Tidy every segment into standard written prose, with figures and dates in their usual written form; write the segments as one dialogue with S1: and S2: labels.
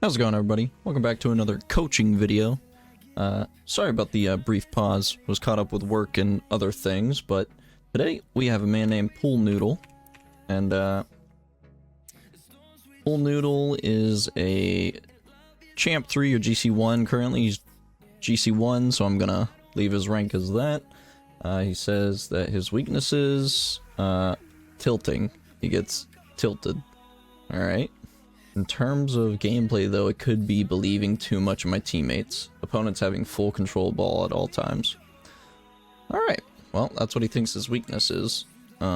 S1: How's it going, everybody? Welcome back to another coaching video. Sorry about the brief pause. Was caught up with work and other things, but today we have a man named Pool Noodle, and Pool Noodle is a Champ 3 or GC1. Currently he's GC1, so I'm gonna leave his rank as that. He says that his weaknesses, tilting. He gets tilted. Alright. In terms of gameplay, though, it could be believing too much of my teammates. Opponents having full control ball at all times. Alright, well, that's what he thinks his weakness is. We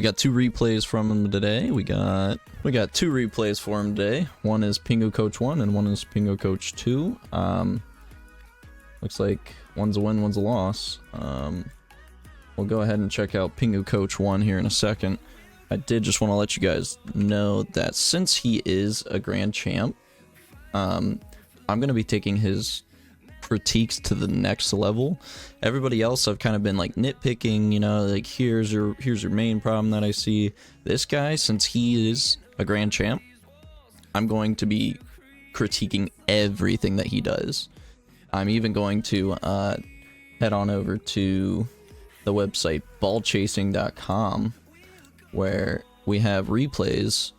S1: got two replays from him today. We got two replays for him today. One is Pingu Coach 1 and one is Pingu Coach 2. Looks like one's a win, one's a loss. We'll go ahead and check out Pingu Coach 1 here in a second. I did just want to let you guys know that since he is a grand champ, I'm going to be taking his critiques to the next level. Everybody else I've kind of been like nitpicking, you know, like here's your main problem that I see. This guy, since he is a grand champ, I'm going to be critiquing everything that he does. I'm even going to head on over to the website ballchasing.com, where we have replays,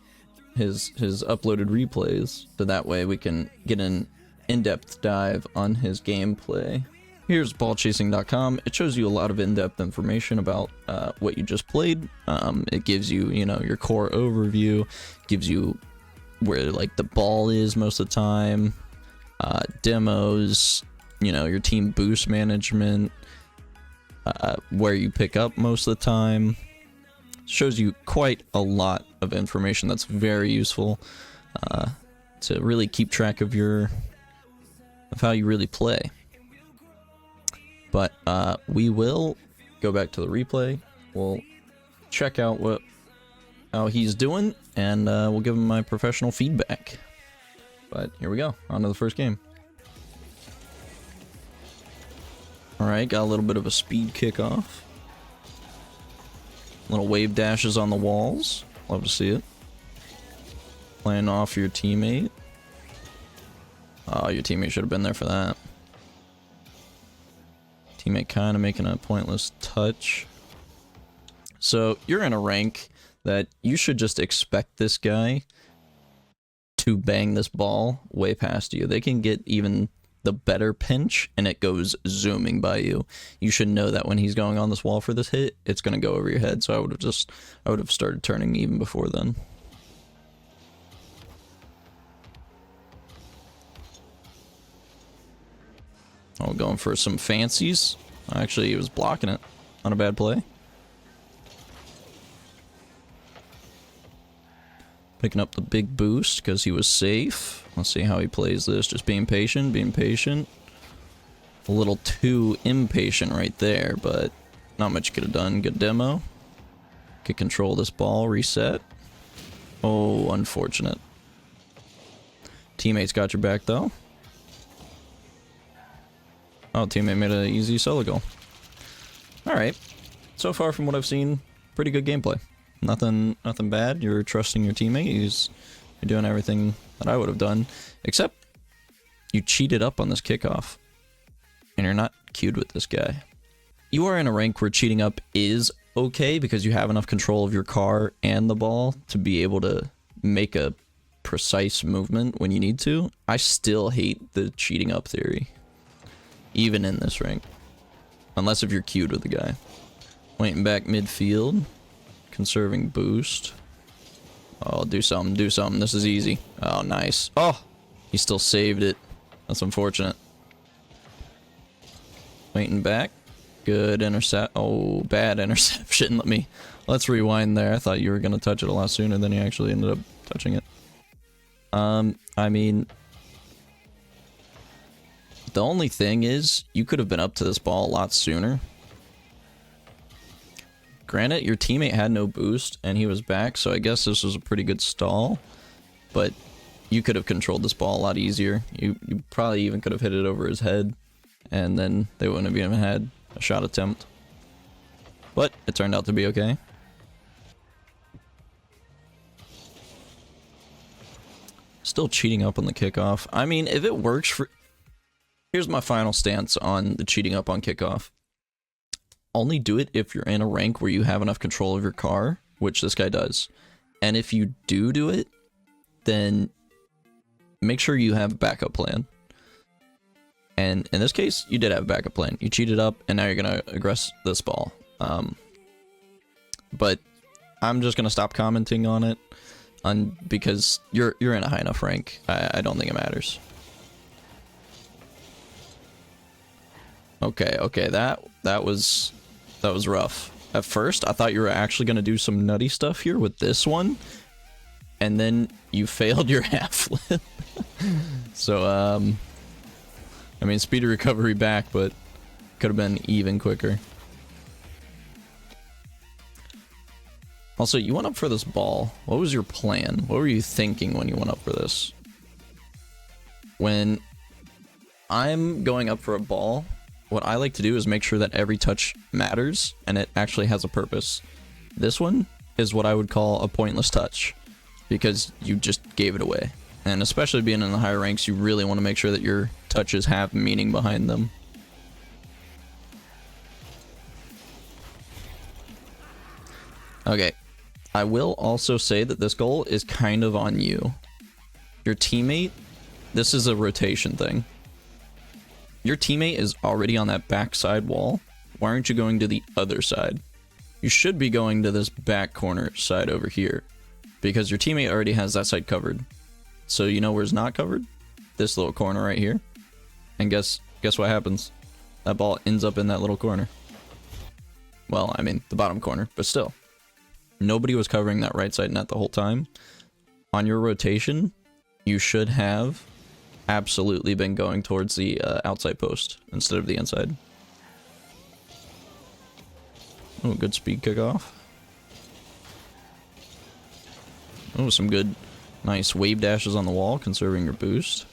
S1: his uploaded replays, so that way we can get an in-depth dive on his gameplay. Here's ballchasing.com. It shows you a lot of in-depth information about what you just played. It gives you, you know, your core overview, gives you where like the ball is most of the time, demos, you know, your team boost management, where you pick up most of the time. Shows you quite a lot of information that's very useful to really keep track of how you really play. But we will go back to the replay. We'll check out how he's doing, and we'll give him my professional feedback. But here we go, on to the first game. Alright, got a little bit of a speed kickoff. Little wave dashes on the walls. Love to see it. Playing off your teammate. Oh, your teammate should have been there for that. Teammate kind of making a pointless touch. So you're in a rank that you should just expect this guy to bang this ball way past you. They can get even the better pinch and it goes zooming by you. You should know that when he's going on this wall for this hit, it's going to go over your head. So I would have started turning even before then. Oh, going for some fancies. Actually, he was blocking it. Not a bad play. Picking up the big boost because he was safe. Let's see how he plays this. Just being patient, being patient. A little too impatient right there, but not much you could have done. Good demo. Could control this ball, reset. Oh, unfortunate. Teammates got your back though. Oh, teammate made an easy solo goal. Alright. So far from what I've seen, pretty good gameplay. Nothing bad. You're trusting your teammate. You're doing everything that I would have done, except you cheated up on this kickoff, and you're not queued with this guy. You are in a rank where cheating up is okay because you have enough control of your car and the ball to be able to make a precise movement when you need to. I still hate the cheating up theory, even in this rank, unless if you're queued with the guy. Waiting back midfield. Conserving boost. Oh, do something, do something. This is easy. Oh, nice. Oh, he still saved it. That's unfortunate. Waiting back. Good intercept. Oh, bad interception. Let's rewind there. I thought you were going to touch it a lot sooner than you actually ended up touching it. I mean, the only thing is you could have been up to this ball a lot sooner. Granted, your teammate had no boost, and he was back, so I guess this was a pretty good stall. But you could have controlled this ball a lot easier. You probably even could have hit it over his head, and then they wouldn't have even had a shot attempt. But it turned out to be okay. Still cheating up on the kickoff. I mean, if it works for... Here's my final stance on the cheating up on kickoff. Only do it if you're in a rank where you have enough control of your car, which this guy does. And if you do it, then make sure you have a backup plan. And in this case, you did have a backup plan. You cheated up, and now you're going to aggress this ball. But I'm just going to stop commenting on it because you're in a high enough rank. I don't think it matters. Okay, that was rough. At first, I thought you were actually going to do some nutty stuff here with this one, and then you failed your half flip. So, I mean, speed of recovery back, but could have been even quicker. Also, you went up for this ball. What was your plan? What were you thinking when you went up for this? When I'm going up for a ball, what I like to do is make sure that every touch matters and it actually has a purpose. This one is what I would call a pointless touch because you just gave it away. And especially being in the higher ranks, you really want to make sure that your touches have meaning behind them. Okay, I will also say that this goal is kind of on you. Your teammate, this is a rotation thing. Your teammate is already on that backside wall. Why aren't you going to the other side? You should be going to this back corner side over here because your teammate already has that side covered. So you know where it's not covered? This little corner right here. And guess what happens? That ball ends up in that little corner. Well, I mean, the bottom corner, but still. Nobody was covering that right side net the whole time. On your rotation, you should have absolutely been going towards the outside post instead of the inside. Oh, good speed kickoff. Oh, some good, nice wave dashes on the wall, conserving your boost.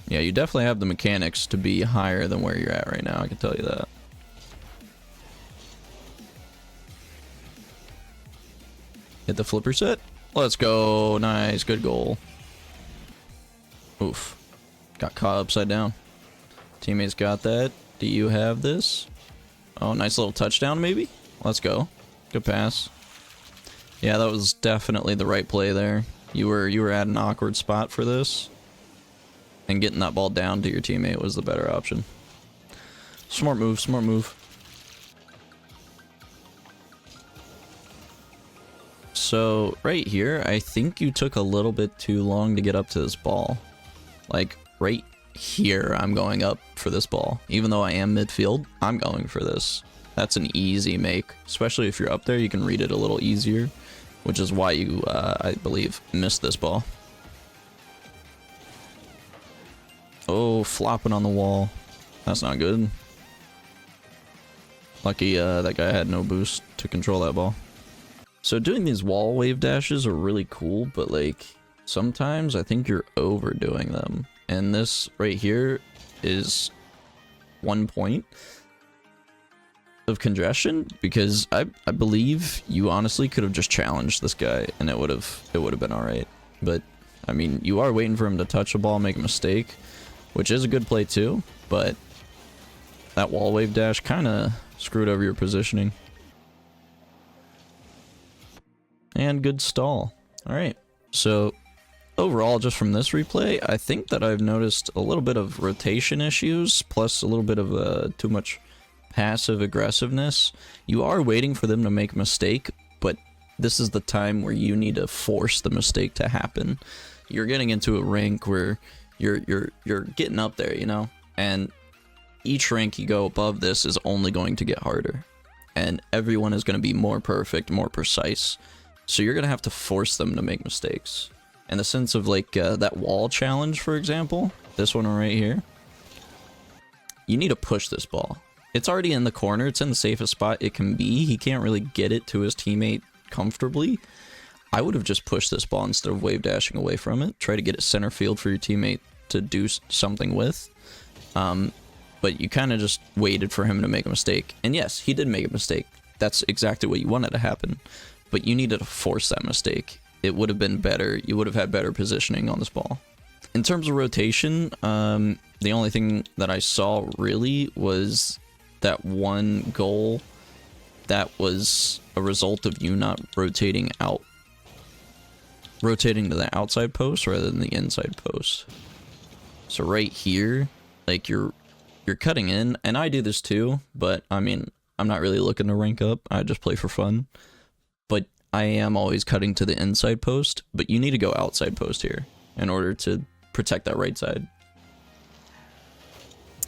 S1: Yeah, you definitely have the mechanics to be higher than where you're at right now, I can tell you that. Hit the flipper set. Let's go. Nice, good goal. Oof. Got caught upside down. Teammates got that. Do you have this? Oh, nice little touchdown maybe? Let's go. Good pass. Yeah, that was definitely the right play there. You were at an awkward spot for this. And getting that ball down to your teammate was the better option. Smart move, smart move. So, right here, I think you took a little bit too long to get up to this ball. Like, right here, I'm going up for this ball. Even though I am midfield, I'm going for this. That's an easy make. Especially if you're up there, you can read it a little easier. Which is why you, I believe, missed this ball. Oh, flopping on the wall. That's not good. Lucky that guy had no boost to control that ball. So doing these wall wave dashes are really cool, but like sometimes I think you're overdoing them. And this right here is 1 point of congestion because I believe you honestly could have just challenged this guy and it would have been all right. But I mean, you are waiting for him to touch the ball, make a mistake, which is a good play too, but that wall wave dash kind of screwed over your positioning. And good stall. Alright, so overall, just from this replay, I think that I've noticed a little bit of rotation issues, plus a little bit of too much passive aggressiveness. You are waiting for them to make a mistake, but this is the time where you need to force the mistake to happen. You're getting into a rank where you're getting up there, you know? And each rank you go above this is only going to get harder. And everyone is going to be more perfect, more precise. So you're going to have to force them to make mistakes. In the sense of like that wall challenge, for example, this one right here, you need to push this ball. It's already in the corner. It's in the safest spot it can be. He can't really get it to his teammate comfortably. I would have just pushed this ball instead of wave dashing away from it. Try to get it center field for your teammate to do something with. But you kind of just waited for him to make a mistake. And yes, he did make a mistake. That's exactly what you wanted to happen. But you needed to force that mistake. it would have been better. You would have had better positioning on this ball. In terms of rotation, the only thing that I saw really was that one goal that was a result of you not rotating to the outside post rather than the inside post. So right here, like you're cutting in, and I do this too, but I mean, I'm not really looking to rank up. I just play for fun. But I am always cutting to the inside post, but you need to go outside post here in order to protect that right side.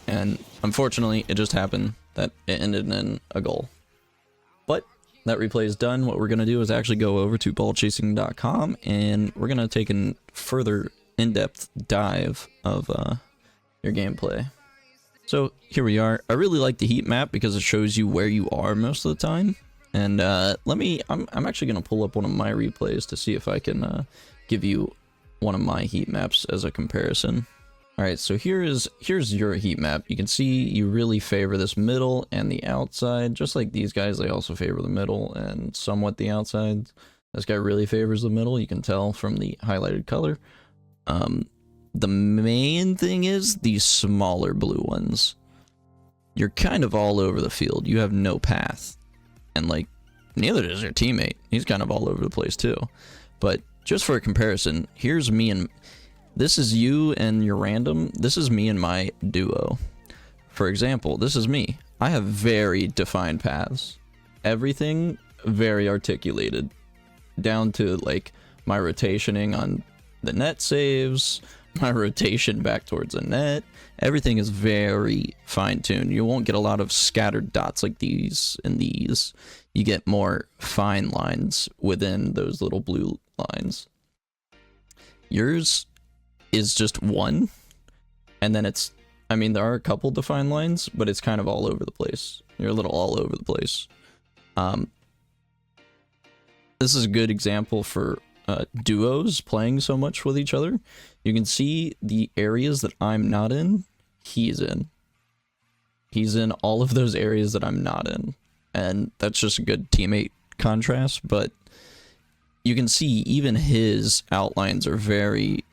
S1: And unfortunately, it just happened that it ended in a goal. But that replay is done. What we're going to do is actually go over to ballchasing.com, and we're going to take a further in-depth dive of your gameplay. So here we are. I really like the heat map because it shows you where you are most of the time. And I'm actually going to pull up one of my replays to see if I can give you one of my heat maps as a comparison. All right, so here's your heat map. You can see you really favor this middle and the outside, just like these guys. They also favor the middle and somewhat the outside. This guy really favors the middle. You can tell from the highlighted color. The main thing is these smaller blue ones. You're kind of all over the field. You have no path. And like, neither does your teammate. He's kind of all over the place too. But just for a comparison, here's me and... This is you and your random. This is me and my duo. For example, this is me. I have very defined paths. Everything very articulated. Down to like my rotationing on the net saves, my rotation back towards the net. Everything is very fine-tuned. You won't get a lot of scattered dots like these and these. You get more fine lines within those little blue lines. Yours is just one, and then it's, I mean, there are a couple defined lines, but it's kind of all over the place. You're a little all over the place. This is a good example for duos playing so much with each other. You can see the areas that I'm not in, he's in. He's in all of those areas that I'm not in, and that's just a good teammate contrast. But you can see even his outlines are very...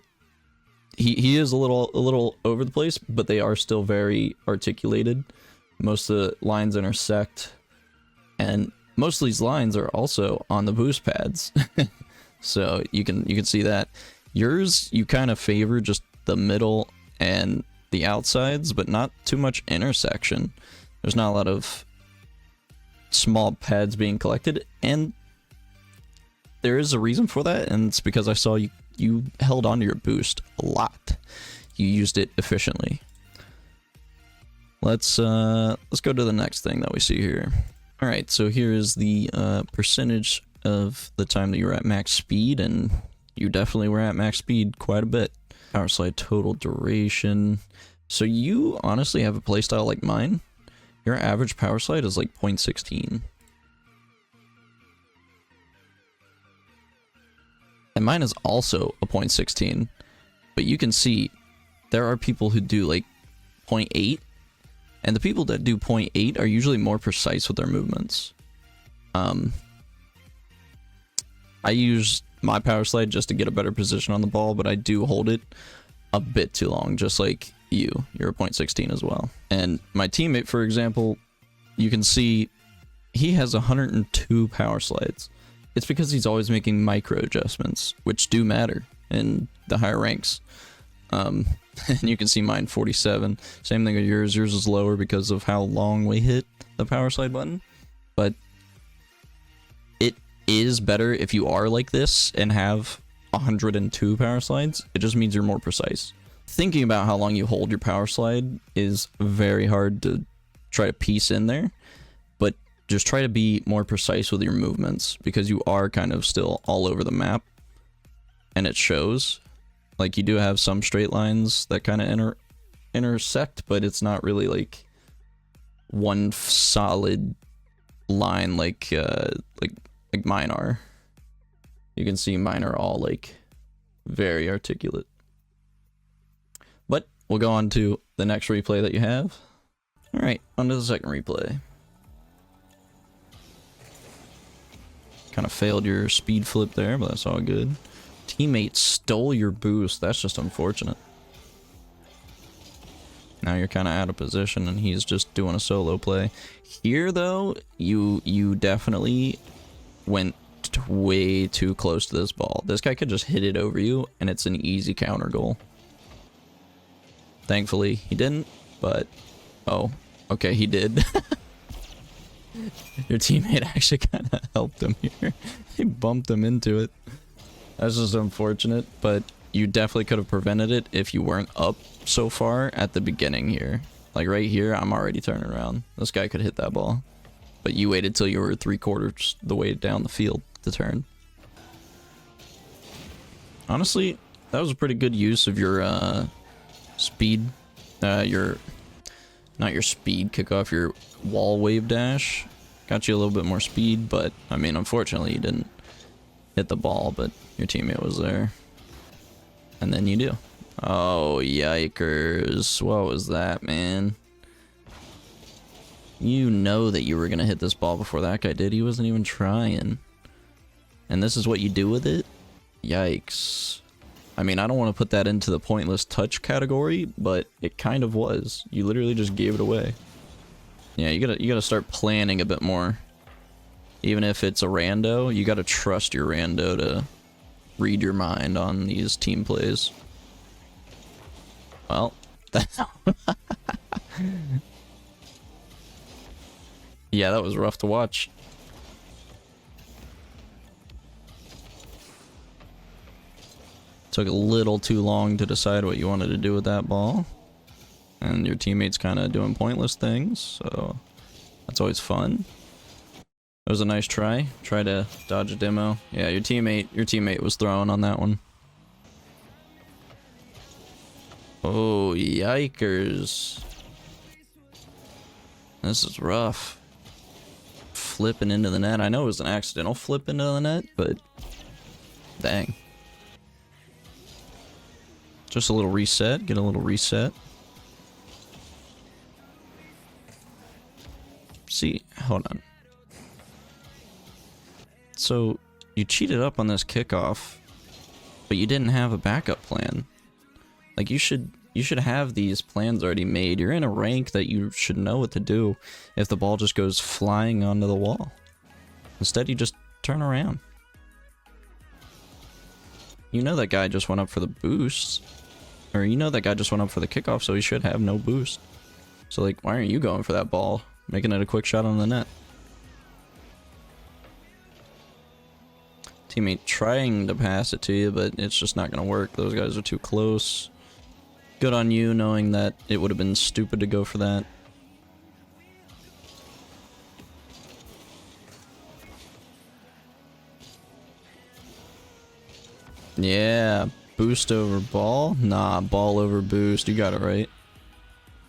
S1: He is a little over the place, but they are still very articulated. Most of the lines intersect, and most of these lines are also on the boost pads. So you can see that. Yours, you kind of favor just the middle and the outsides, but not too much intersection. There's not a lot of small pads being collected, and there is a reason for that, and it's because I saw you held onto your boost a lot. You used it efficiently. Let's go to the next thing that we see here. All right, so here is the percentage of the time that you were at max speed, and you definitely were at max speed quite a bit. Power slide total duration. So you honestly have a playstyle like mine. Your average power slide is like 0.16. And mine is also a 0.16, but you can see there are people who do like 0.8, and the people that do 0.8 are usually more precise with their movements. I use my power slide just to get a better position on the ball, but I do hold it a bit too long, just like you. You're a 0.16 as well. And my teammate, for example, you can see he has 102 power slides. It's because he's always making micro adjustments, which do matter in the higher ranks. And you can see mine 47. Same thing with yours. Yours is lower because of how long we hit the power slide button. But it is better if you are like this and have 102 power slides. It just means you're more precise. Thinking about how long you hold your power slide is very hard to try to piece in there. But just try to be more precise with your movements, because you are kind of still all over the map, and it shows. Like, you do have some straight lines that kind of intersect, but it's not really like one solid line like mine are. You can see mine are all like very articulate. But we'll go on to the next replay that you have. All right, on to the second replay. Kind of failed your speed flip there, but that's all good. Teammate stole your boost. That's just unfortunate. Now you're kind of out of position and he's just doing a solo play. Here though, you definitely went way too close to this ball. This guy could just hit it over you and it's an easy counter goal. Thankfully he didn't, but oh, okay, he did. Your teammate actually kind of helped him here. He bumped him into it. That's just unfortunate, but you definitely could have prevented it if you weren't up so far at the beginning here. Like right here, I'm already turning around. This guy could hit that ball. But you waited till you were 3/4 the way down the field to turn. Honestly, that was a pretty good use of your speed. Not your speed kickoff, your wall wave dash. Got you a little bit more speed, but I mean, unfortunately, you didn't hit the ball, but your teammate was there. And then you do. Oh, yikers. What was that, man? You know that you were going to hit this ball before that guy did. He wasn't even trying. And this is what you do with it? Yikes. I mean, I don't want to put that into the pointless touch category, but it kind of was. You literally just gave it away. Yeah, you gotta start planning a bit more. Even if it's a rando, you gotta trust your rando to read your mind on these team plays. Well, yeah, that was rough to watch. Took a little too long to decide what you wanted to do with that ball. And your teammate's kind of doing pointless things, so that's always fun. It was a nice try. Try to dodge a demo. Yeah, your teammate was throwing on that one. Oh, yikers. This is rough. Flipping into the net. I know it was an accidental flip into the net, but dang. Just a little reset. Get a little reset. See, hold on. So, you cheated up on this kickoff, but you didn't have a backup plan. Like, you should have these plans already made. You're in a rank that you should know what to do if the ball just goes flying onto the wall. Instead, you just turn around. You know that guy just went up for the boost. Or you know that guy just went up for the kickoff, so he should have no boost. So, like, why aren't you going for that ball? Making it a quick shot on the net. Teammate trying to pass it to you, but it's just not going to work. Those guys are too close. Good on you knowing that it would have been stupid to go for that. Yeah, boost over ball? Nah, ball over boost. You got it right.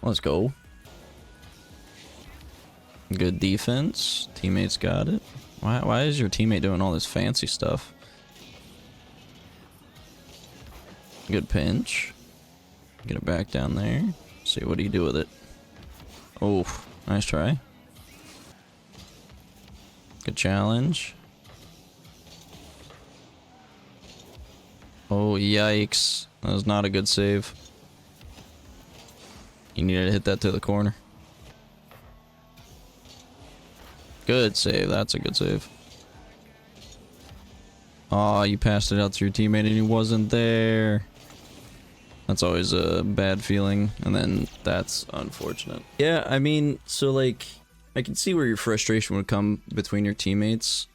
S1: Let's go. Good defense. Teammates got it. Why is your teammate doing all this fancy stuff? Good pinch. Get it back down there. See, what do you do with it? Oh, nice try. Good challenge. Oh, yikes. That was not a good save. You needed to hit that to the corner. Good save. That's a good save. Oh, you passed it out to your teammate and he wasn't there. That's always a bad feeling, and then that's unfortunate. Yeah, I mean, so like, I can see where your frustration would come between your teammates,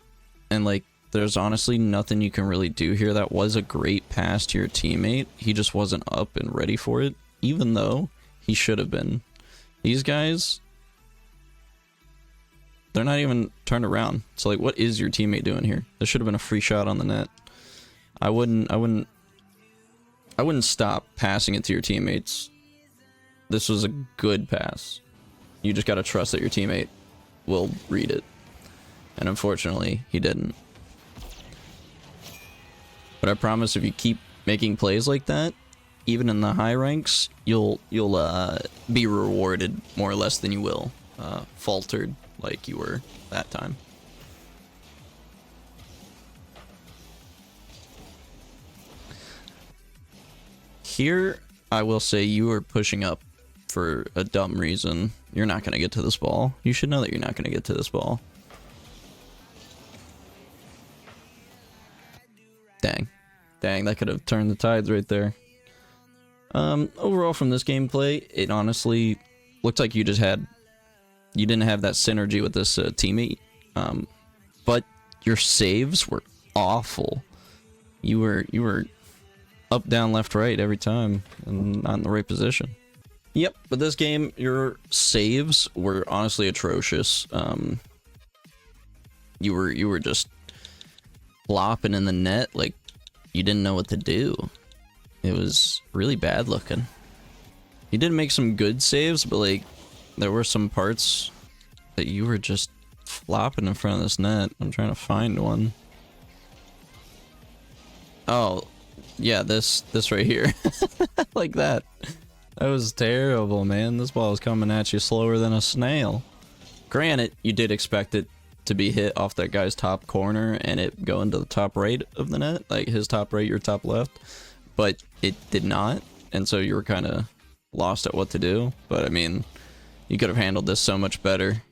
S1: and like, there's honestly nothing you can really do here. That was a great pass to your teammate. He just wasn't up and ready for it, even though he should have been. These guys, they're not even turned around. So like, what is your teammate doing here? There should have been a free shot on the net. I wouldn't stop passing it to your teammates. This was a good pass. You just gotta trust that your teammate will read it. And unfortunately, he didn't. But I promise if you keep making plays like that, even in the high ranks, you'll be rewarded more or less than you will faltered like you were that time. Here, I will say you are pushing up for a dumb reason. You're not going to get to this ball. You should know that you're not going to get to this ball. Dang. Dang, that could have turned the tides right there. Overall from this gameplay, it honestly looked like you didn't have that synergy with this teammate. But your saves were awful. You were up, down, left, right every time, and not in the right position. Yep, but this game, your saves were honestly atrocious. You were just flopping in the net like you didn't know what to do. It was really bad looking. You did make some good saves, but like there were some parts that you were just flopping in front of this net. I'm trying to find one. Oh, yeah, this right here. Like that. That was terrible, man. This ball was coming at you slower than a snail. Granted, you did expect it to be hit off that guy's top corner and it go into the top right of the net, like his top right, your top left, but it did not, and so you were kind of lost at what to do. But I mean, you could have handled this so much better.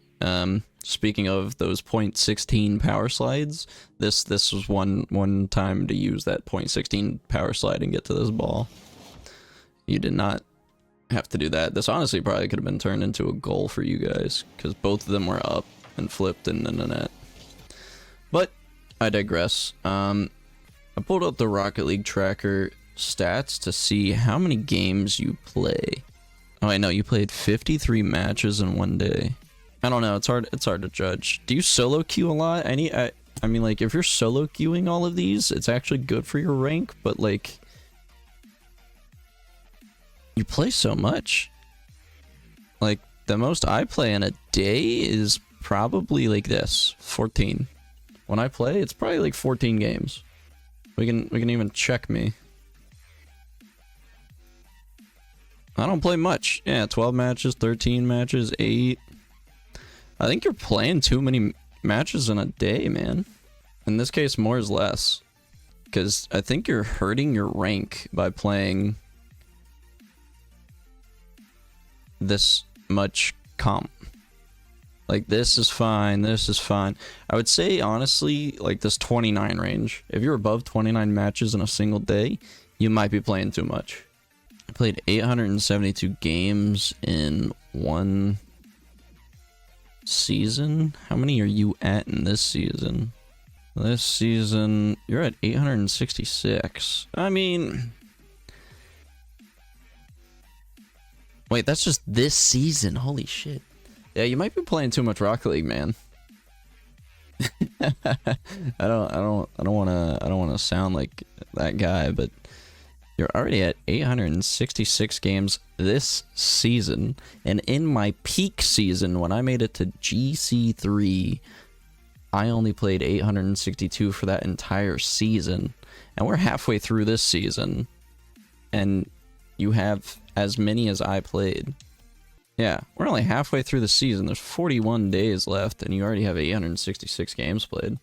S1: Speaking of those .16 power slides, this was one time to use that .16 power slide and get to this ball. You did not have to do that. This honestly probably could have been turned into a goal for you guys, because both of them were up and flipped in the net. But I digress. I pulled up the Rocket League tracker stats to see how many games you play. Oh, I know you played 53 matches in one day. I don't know, it's hard to judge. Do you solo queue a lot? I mean, like, if you're solo queuing all of these, it's actually good for your rank, but like, you play so much. Like, the most I play in a day is probably like this, 14. When I play, it's probably like 14 games. We can even check me. I don't play much. Yeah, 12 matches, 13 matches, 8. I think you're playing too many matches in a day, man. In this case, more is less. Because I think you're hurting your rank by playing this much comp. Like, this is fine, this is fine. I would say, honestly, like this 29 range. If you're above 29 matches in a single day, you might be playing too much. I played 872 games in one season. How many are you at in this season? This season, you're at 866. I mean, wait, that's just this season. Holy shit. Yeah, you might be playing too much Rocket League, man. I don't wanna sound like that guy, but you're already at 866 games this season, and in my peak season, when I made it to GC3, I only played 862 for that entire season, and we're halfway through this season, and you have as many as I played. Yeah, we're only halfway through the season. There's 41 days left, and you already have 866 games played.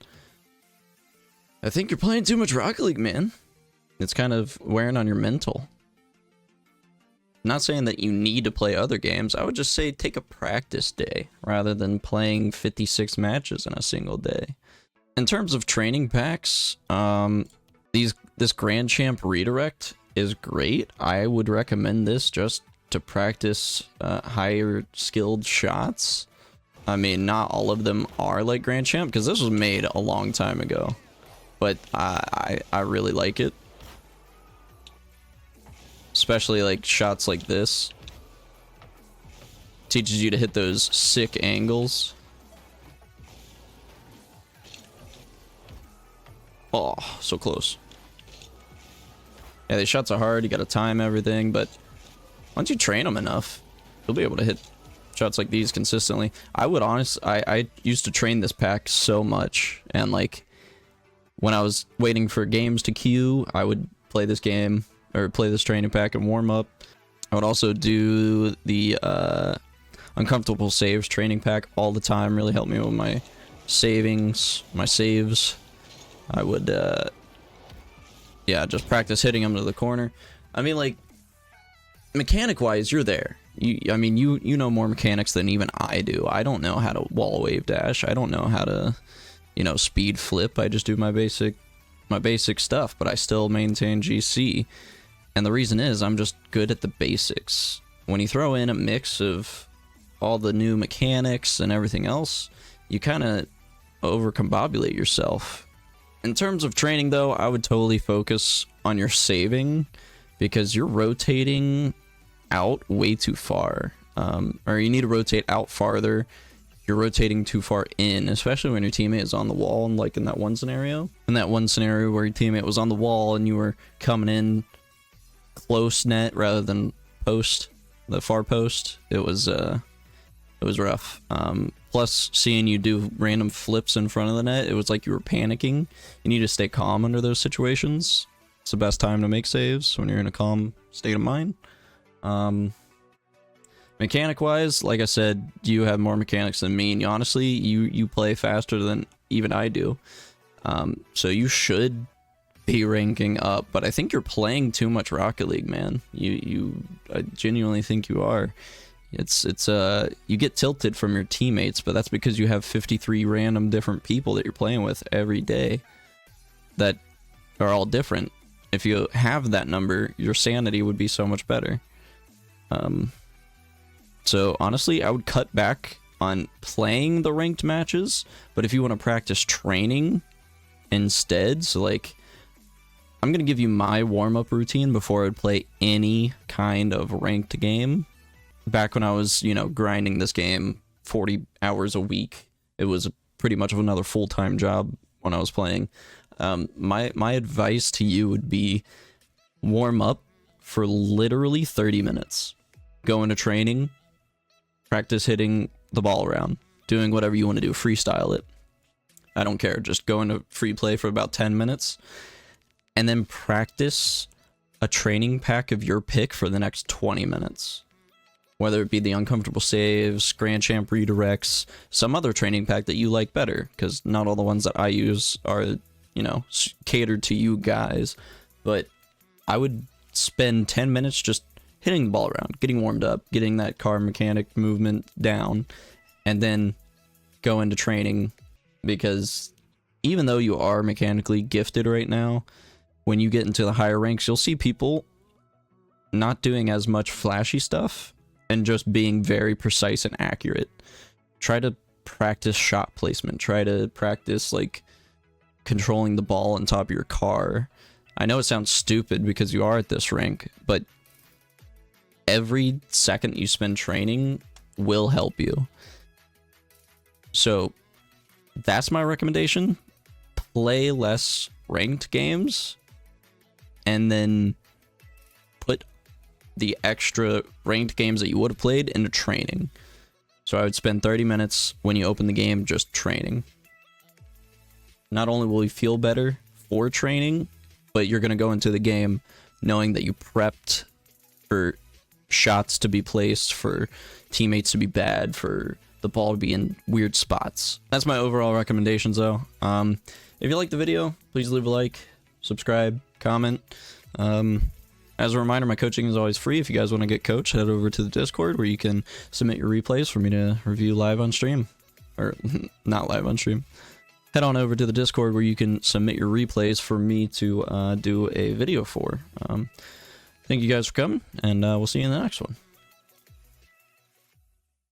S1: I think you're playing too much Rocket League, man. It's kind of wearing on your mental. Not saying that you need to play other games. I would just say take a practice day rather than playing 56 matches in a single day. In terms of training packs, this Grand Champ redirect is great. I would recommend this just to practice higher skilled shots. I mean, not all of them are like Grand Champ, because this was made a long time ago, but I really like it. Especially like shots like this. Teaches you to hit those sick angles. Oh, so close. Yeah, these shots are hard. You gotta time everything, but once you train them enough, you'll be able to hit shots like these consistently. I used to train this pack so much, and like when I was waiting for games to queue, I would play this game or play this training pack and warm up. I would also do the uncomfortable saves training pack all the time. Really helped me with my savings, my saves. I would yeah, just practice hitting them to the corner. I mean, like, mechanic-wise, you're there. I mean, you know more mechanics than even I do. I don't know how to wall wave dash. I don't know how to, you know, speed flip. I just do my basic stuff, but I still maintain GC. And the reason is I'm just good at the basics. When you throw in a mix of all the new mechanics and everything else, you kind of overcombobulate yourself. In terms of training, though, I would totally focus on your saving, because you're rotating out way too far. Or you need to rotate out farther. You're rotating too far in, especially when your teammate is on the wall, and like in that one scenario. In that one scenario where your teammate was on the wall and you were coming in close net rather than post, the far post, it was rough. Plus, seeing you do random flips in front of the net, it was like you were panicking. You need to stay calm under those situations. It's the best time to make saves, when you're in a calm state of mind. Mechanic-wise, like I said, you have more mechanics than me, and honestly, you play faster than even I do. So you should be ranking up, but I think you're playing too much Rocket League, man. I genuinely think you are. It's you get tilted from your teammates, but that's because you have 53 random different people that you're playing with every day that are all different. If you have that number, your sanity would be so much better. So honestly, I would cut back on playing the ranked matches, but if you want to practice training instead, so like, I'm gonna give you my warm-up routine before I'd play any kind of ranked game. Back when I was, you know, grinding this game 40 hours a week, it was pretty much of another full-time job when I was playing. My advice to you would be warm up for literally 30 minutes. Go into training, practice hitting the ball around, doing whatever you want to do, freestyle it. I don't care, just go into free play for about 10 minutes, and then practice a training pack of your pick for the next 20 minutes. Whether it be the uncomfortable saves, Grand Champ redirects, some other training pack that you like better, because not all the ones that I use are, you know, catered to you guys. But I would spend 10 minutes just hitting the ball around, getting warmed up, getting that car mechanic movement down, and then go into training, because even though you are mechanically gifted right now, when you get into the higher ranks, you'll see people not doing as much flashy stuff and just being very precise and accurate. Try to practice shot placement. Try to practice, like, controlling the ball on top of your car. I know it sounds stupid because you are at this rank, but every second you spend training will help you. So that's my recommendation. Play less ranked games, and then put the extra ranked games that you would have played into training. So I would spend 30 minutes when you open the game just training. Not only will you feel better for training, but you're going to go into the game knowing that you prepped for shots to be placed, for teammates to be bad, for the ball to be in weird spots. That's my overall recommendations, though. If you liked the video, please leave a like, subscribe, comment. As a reminder, my coaching is always free. If you guys want to get coached, head over to the Discord where you can submit your replays for me to review live on stream. Or, not live on stream. Head on over to the Discord where you can submit your replays for me to do a video for. Thank you guys for coming, and we'll see you in the next one.